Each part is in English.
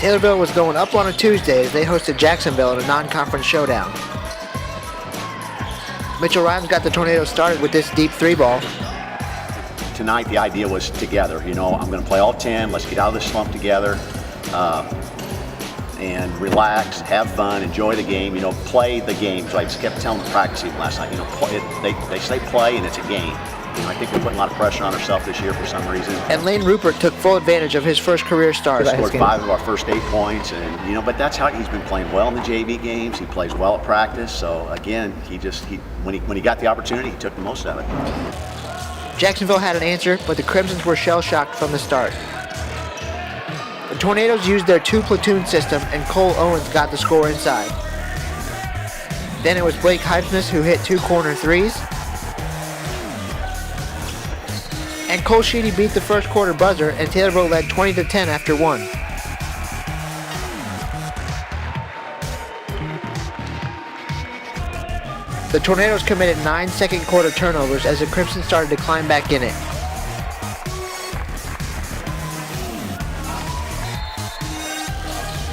Taylorville was going up on a Tuesday as they hosted Jacksonville in a non-conference showdown. Mitchell Rhymes got the Tornadoes started with this deep 3-ball. Tonight the idea was together, I'm going to play all 10, let's get out of this slump together and relax, have fun, enjoy the game, play the game. So I just kept telling the practice team last night, they say play and it's a game. I think we're putting a lot of pressure on ourselves this year for some reason. And Lane Rupert took full advantage of his first career start. He scored 5 of our first 8 points, and but that's how he's been playing well in the JV games. He plays well at practice. So again, when he got the opportunity, he took the most of it. Jacksonville had an answer, but the Crimsons were shell-shocked from the start. The Tornadoes used their 2-platoon system, and Cole Owens got the score inside. Then it was Blake Hypness who hit 2 corner threes. And Cole Sheedy beat the first quarter buzzer, and Taylorville led 20-10 after 1. The Tornadoes committed 9 second quarter turnovers as the Crimsons started to climb back in it.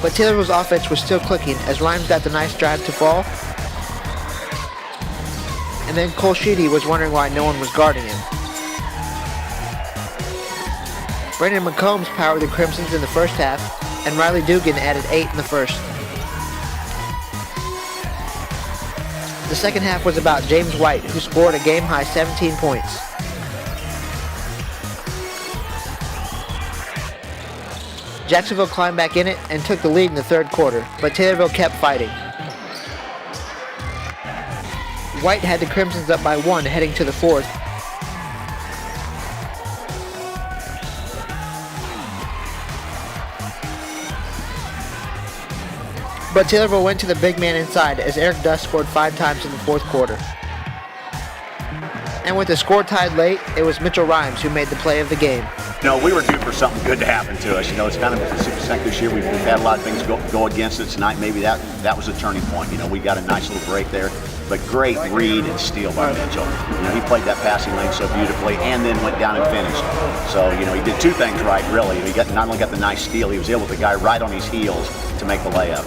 But Taylorville's offense was still clicking as Rhymes got the nice drive to fall. And then Cole Sheedy was wondering why no one was guarding him. Brandon McCombs powered the Crimsons in the first half, and Riley Dugan added 8 in the first. The second half was about James White, who scored a game-high 17 points. Jacksonville climbed back in it and took the lead in the third quarter, but Taylorville kept fighting. White had the Crimsons up by 1 heading to the fourth. But Taylorville went to the big man inside as Eric Dust scored 5 times in the fourth quarter. And with the score tied late, it was Mitchell Rhymes who made the play of the game. We were due for something good to happen to us. It's kind of 6% this year. We've had a lot of things go against us tonight. Maybe that was a turning point. We got a nice little break there. But great read and steal by Mitchell. He played that passing lane so beautifully and then went down and finished. So, he did 2 things right, really. He not only got the nice steal, he was able to get the guy right on his heels to make the layup.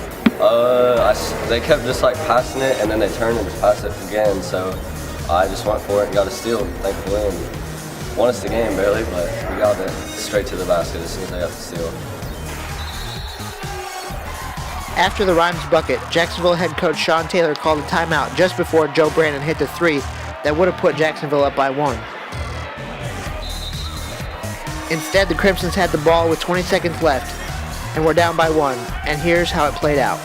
They kept just passing it, and then they turned and just passed it again. So I just went for it and got a steal, thankfully. And won us the game barely, but we got it straight to the basket as soon as I got the steal. After the Rhymes bucket, Jacksonville head coach Sean Taylor called a timeout just before Joe Brandon hit the 3 that would have put Jacksonville up by 1. Instead, the Crimsons had the ball with 20 seconds left and were down by 1, and here's how it played out.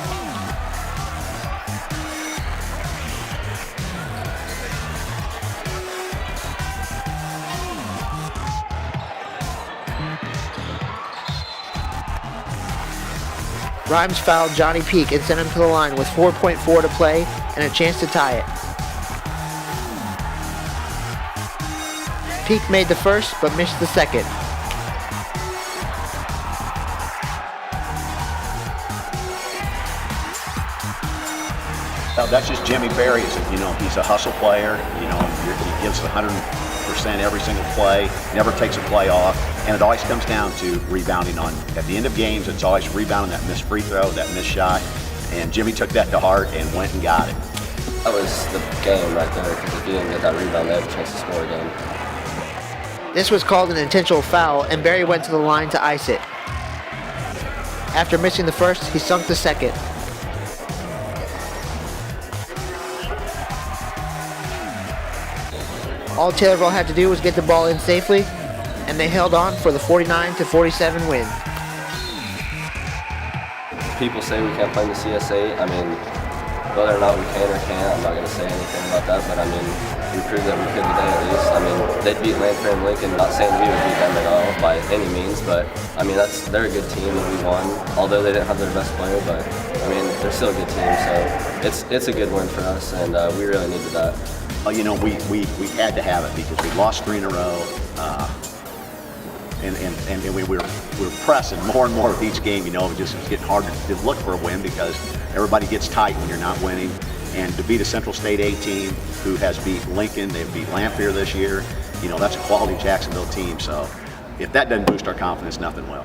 Rhymes fouled Johnny Peak and sent him to the line with 4.4 to play and a chance to tie it. Peak made the first but missed the second. That's just Jimmy Berry. He's a hustle player. He gives 100% every single play, never takes a play off, and it always comes down to rebounding at the end of games. It's always rebounding that missed free throw, that missed shot, and Jimmy took that to heart and went and got it. That was the game right there, because if he didn't get that rebound, they had a chance to score again. This was called an intentional foul, and Berry went to the line to ice it. After missing the first, he sunk the second. All Taylorville had to do was get the ball in safely, and they held on for the 49-47 win. People say we can't play in the CSA. Whether or not we can or can't, I'm not going to say anything about that, but we proved that we could today at least. They'd beat Lanford and Lincoln, not saying we would beat them at all by any means, but they're a good team and we won, although they didn't have their best player, but they're still a good team, so it's a good win for us, and we really needed that. We had to have it because we lost 3 in a row, and we were pressing more and more with each game. It was getting harder to look for a win because everybody gets tight when you're not winning. And to beat a Central State A team who has beat Lincoln, they've beat Lanphier this year, that's a quality Jacksonville team. So if that doesn't boost our confidence, nothing will.